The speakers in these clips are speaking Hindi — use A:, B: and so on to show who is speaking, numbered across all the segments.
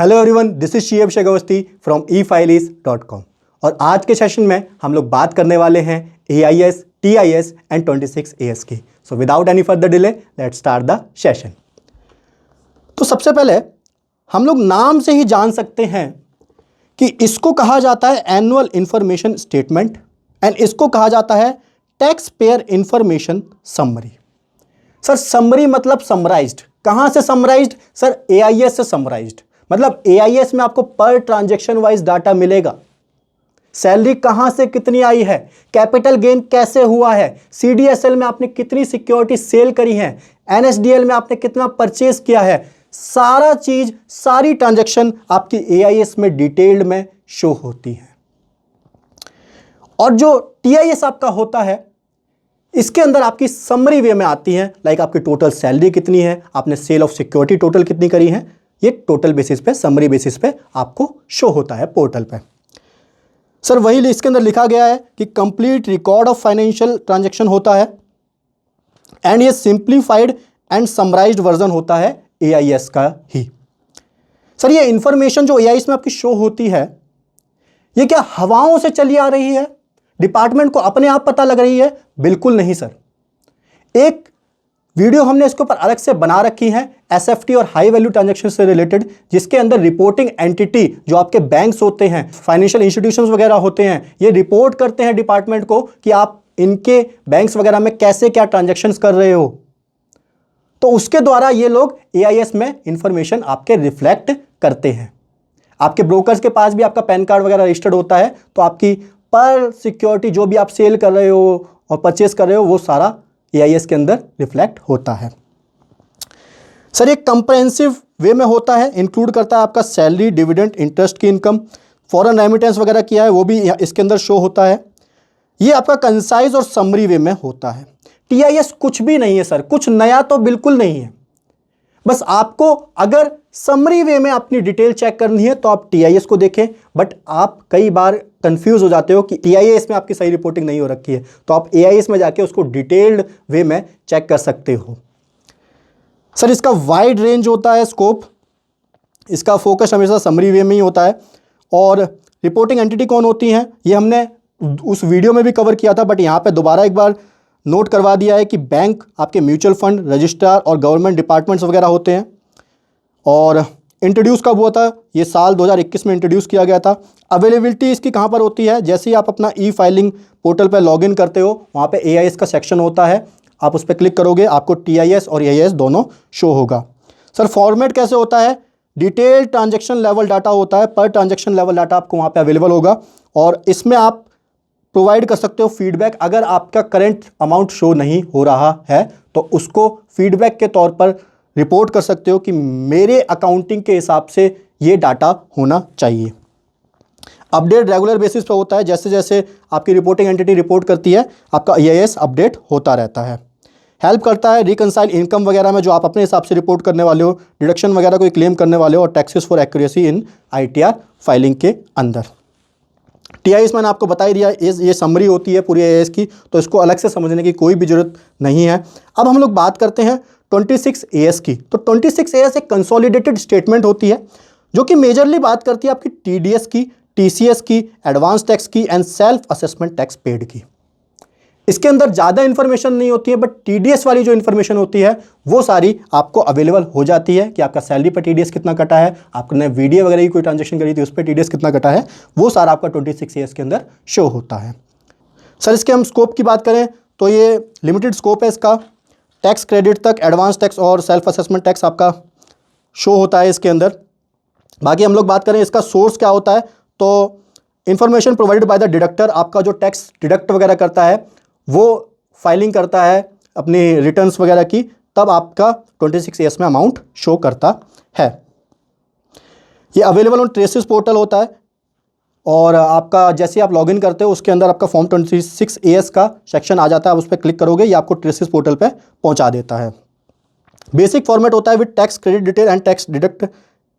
A: Hello everyone, this is Shieb Shaikh Awasthi from efileis.com। और आज के सेशन में हम लोग बात करने वाले हैं AIS, TIS एंड 26 AS की। So without any further delay let's start the session. तो सबसे पहले हम लोग नाम से ही जान सकते हैं कि इसको कहा जाता है एनुअल इंफॉर्मेशन स्टेटमेंट एंड इसको कहा जाता है tax payer information summary. Sir summary मतलब समराइज्ड, कहां से समराइज्ड? सर AIS से समराइज्ड। मतलब AIS में आपको पर ट्रांजैक्शन वाइज डाटा मिलेगा। सैलरी कहां से कितनी आई है, कैपिटल गेन कैसे हुआ है, CDSL में आपने कितनी सिक्योरिटी सेल करी है, NSDL में आपने कितना परचेज किया है, सारा चीज, सारी ट्रांजैक्शन आपकी AIS में डिटेल्ड में शो होती है। और जो TIS आपका होता है इसके अंदर आपकी समरी वे में आती है, लाइक आपकी टोटल सैलरी कितनी है, आपने सेल ऑफ सिक्योरिटी टोटल कितनी करी है, ये टोटल बेसिस पे, समरी बेसिस पे आपको शो होता है पोर्टल पे। सर वही इसके अंदर लिखा गया है कि complete record of financial transaction होता है एंड ये सिंप्लीफाइड एंड समराइज्ड वर्जन होता है AIS का ही। सर ये इंफॉर्मेशन जो AIS में आपकी शो होती है ये क्या हवाओं से चली आ रही है, डिपार्टमेंट को अपने आप पता लग रही है? बिल्कुल नहीं सर। एक वीडियो हमने इसके ऊपर अलग से बना रखी है SFT और हाई वैल्यू ट्रांजैक्शन से रिलेटेड, जिसके अंदर रिपोर्टिंग एंटिटी जो आपके बैंक्स होते हैं, फाइनेंशियल इंस्टीट्यूशंस वगैरह होते हैं, ये रिपोर्ट करते हैं डिपार्टमेंट को कि आप इनके बैंक्स वगैरह में कैसे क्या ट्रांजैक्शंस कर रहे हो। तो उसके द्वारा ये लोग AIS में इंफॉर्मेशन आपके रिफ्लेक्ट करते हैं। आपके ब्रोकर्स के पास भी आपका पैन कार्ड वगैरह रजिस्टर्ड होता है, तो आपकी पर सिक्योरिटी जो भी आप सेल कर रहे हो और परचेस कर रहे हो वो सारा AIS के अंदर रिफ्लेक्ट होता है। सर एक कंप्रेहेंसिव वे में होता है, इंक्लूड करता है आपका सैलरी, डिविडेंड, इंटरेस्ट की इनकम, फॉरेन रेमिटेंस वगैरह किया है वो भी इसके अंदर शो होता है। ये आपका कंसाइज और समरी वे में होता है। TIS कुछ भी नहीं है सर, कुछ नया तो बिल्कुल नहीं है। बस आपको अगर समरी वे में अपनी डिटेल चेक करनी है तो आप TIS को देखें, बट आप कई बार कंफ्यूज हो जाते हो कि TIS में आपकी सही रिपोर्टिंग नहीं हो रखी है, तो आप AIS में जाके उसको डिटेल्ड वे में चेक कर सकते हो। सर इसका वाइड रेंज होता है स्कोप, इसका फोकस हमेशा समरी वे में ही होता है। और रिपोर्टिंग एंटिटी कौन होती हैं ये हमने उस वीडियो में भी कवर किया था, बट यहाँ पे दोबारा एक बार नोट करवा दिया है कि बैंक, आपके म्यूचुअल फंड, रजिस्ट्रार और गवर्नमेंट डिपार्टमेंट्स वगैरह होते हैं। और इंट्रोड्यूस कब हुआ था? ये साल 2021 में इंट्रोड्यूस किया गया था। अवेलेबिलिटी इसकी कहाँ पर होती है? जैसे ही आप अपना E-फाइलिंग पोर्टल पर लॉगिन करते हो वहाँ पे AIS का सेक्शन होता है, आप उस पर क्लिक करोगे आपको TIS और AIS दोनों शो होगा। सर फॉर्मेट कैसे होता है? डिटेल ट्रांजेक्शन लेवल डाटा होता है, पर ट्रांजेक्शन लेवल डाटा आपको वहाँ पर अवेलेबल होगा और इसमें आप प्रोवाइड कर सकते हो फीडबैक। अगर आपका करंट अमाउंट शो नहीं हो रहा है तो उसको फीडबैक के तौर पर रिपोर्ट कर सकते हो कि मेरे अकाउंटिंग के हिसाब से ये डाटा होना चाहिए। अपडेट रेगुलर बेसिस पे होता है, जैसे जैसे आपकी रिपोर्टिंग एंटिटी रिपोर्ट करती है आपका AIS अपडेट होता रहता है। हेल्प करता है रिकंसाइल इनकम वगैरह में, जो आप अपने हिसाब से रिपोर्ट करने वाले हो, डिडक्शन वगैरह कोई क्लेम करने वाले हो, और taxes for accuracy in ITR filing के अंदर। TIS मैंने आपको बता ही दिया, ये समरी होती है पूरी AIS की, तो इसको अलग से समझने की कोई भी जरूरत नहीं है। अब हम लोग बात करते हैं 26 AS की। तो 26 AS एक कंसोलिडेटेड स्टेटमेंट होती है जो कि मेजरली बात करती है आपकी TDS की, TCS की, एडवांस टैक्स की and self assessment tax paid की। इसके अंदर ज़्यादा इंफॉर्मेशन नहीं होती है, बट TDS वाली जो इंफॉर्मेशन होती है वो सारी आपको अवेलेबल हो जाती है कि आपका सैलरी पर TDS कितना कटा है, आपने वीडियो वगैरह की कोई ट्रांजेक्शन करी थी उस पर TDS कितना कटा है, वो सारा आपका 26 AS के अंदर शो होता है। सर इसके हम स्कोप की बात करें तो ये लिमिटेड स्कोप है इसका, टैक्स क्रेडिट तक एडवांस टैक्स और सेल्फ असेसमेंट टैक्स आपका शो होता है इसके अंदर। बाकी हम लोग बात करें इसका सोर्स क्या होता है, तो information provided by the deductor, आपका जो टैक्स डिडक्ट वगैरह करता है वो फाइलिंग करता है अपनी रिटर्न्स वगैरह की, तब आपका 26 AS में अमाउंट शो करता है। ये अवेलेबल ऑन ट्रेसिस पोर्टल होता है और आपका जैसे आप लॉगिन करते हो उसके अंदर आपका फॉर्म 26 AS का सेक्शन आ जाता है, आप उस पर क्लिक करोगे ये आपको ट्रेसिस पोर्टल पे पहुंचा देता है। बेसिक फॉर्मेट होता है with tax credit detail and tax deduct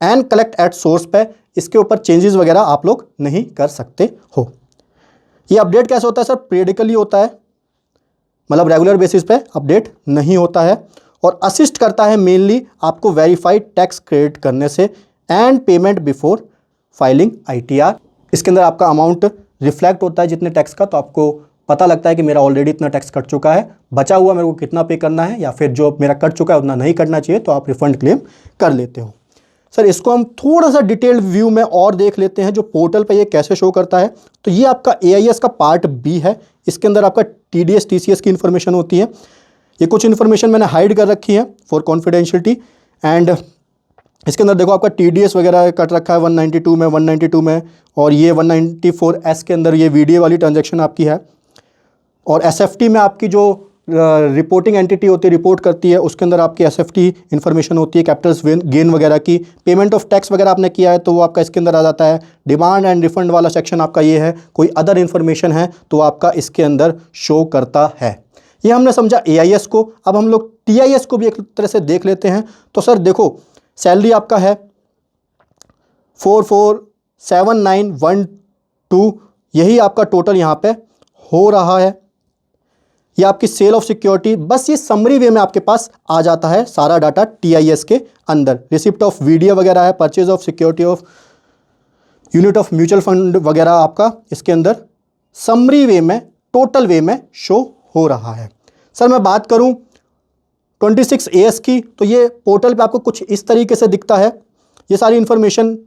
A: and collect at source पे, इसके ऊपर चेंजेस वगैरह आप लोग नहीं कर सकते हो। ये अपडेट कैसे होता है सर? पीरियडिकली होता है, मतलब रेगुलर बेसिस पे अपडेट नहीं होता है, और असिस्ट करता है मेनली आपको वेरीफाइड टैक्स क्रेडिट करने से and payment before filing ITR। इसके अंदर आपका अमाउंट रिफ्लेक्ट होता है जितने टैक्स का, तो आपको पता लगता है कि मेरा ऑलरेडी इतना टैक्स कट चुका है, बचा हुआ मेरे को कितना पे करना है, या फिर जो मेरा कट चुका है उतना नहीं करना चाहिए, तो आप रिफंड क्लेम कर लेते हो। सर इसको हम थोड़ा सा डिटेल्ड व्यू में और देख लेते हैं, जो पोर्टल पे ये कैसे शो करता है। तो ये आपका AIS का पार्ट B है। इसके अंदर आपका TDS TCS की इन्फॉर्मेशन होती है। ये कुछ इन्फॉर्मेशन मैंने हाइड कर रखी है फॉर कॉन्फिडेंशियलिटी। एंड इसके अंदर देखो आपका TDS वगैरह कट रखा है 192 में, और ये 194S के अंदर ये VDA वाली ट्रांजेक्शन आपकी है। और SFT में आपकी जो रिपोर्टिंग एंटिटी होती है, रिपोर्ट करती है, उसके अंदर आपकी SFT इन्फॉर्मेशन होती है, कैपिटल गेन वगैरह की। पेमेंट ऑफ टैक्स वगैरह आपने किया है तो वो आपका इसके अंदर आ जाता है। डिमांड एंड रिफंड वाला सेक्शन आपका ये है। कोई अदर इन्फॉर्मेशन है तो आपका इसके अंदर शो करता है। ये हमने समझा AIS को। अब हम लोग TIS को भी एक तरह से देख लेते हैं। तो सर देखो, सैलरी आपका है 447912, यही आपका टोटल यहाँ पे हो रहा है। ये आपकी सेल ऑफ सिक्योरिटी, बस ये समरी वे में आपके पास आ जाता है सारा डाटा TIS के अंदर। रिसिप्ट ऑफ VDA वगैरह है, purchase of security of unit of mutual fund वगैरह आपका इसके अंदर समरी वे में, टोटल वे में शो हो रहा है। सर मैं बात करूं 26AS की, तो ये पोर्टल पे आपको कुछ इस तरीके से दिखता है। ये सारी इन्फॉर्मेशन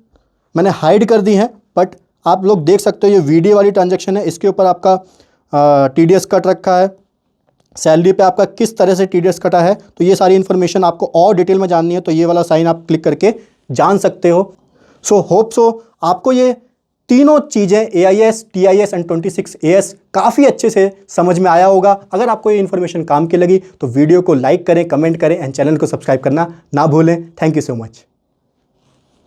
A: मैंने हाइड कर दी है, बट आप लोग देख सकते हो ये VDA वाली ट्रांजैक्शन है। इसके ऊपर आपका TDS कट रखा है। सैलरी पे आपका किस तरह से TDS कटा है, तो ये सारी इन्फॉर्मेशन आपको और डिटेल में जाननी है तो ये वाला साइन आप क्लिक करके जान सकते हो। सो होप सो आपको ये तीनों चीज़ें AIS, TIS एंड 26AS काफ़ी अच्छे से समझ में आया होगा। अगर आपको ये इन्फॉर्मेशन काम की लगी तो वीडियो को लाइक करें, कमेंट करें एंड चैनल को सब्सक्राइब करना ना भूलें। Thank you so much.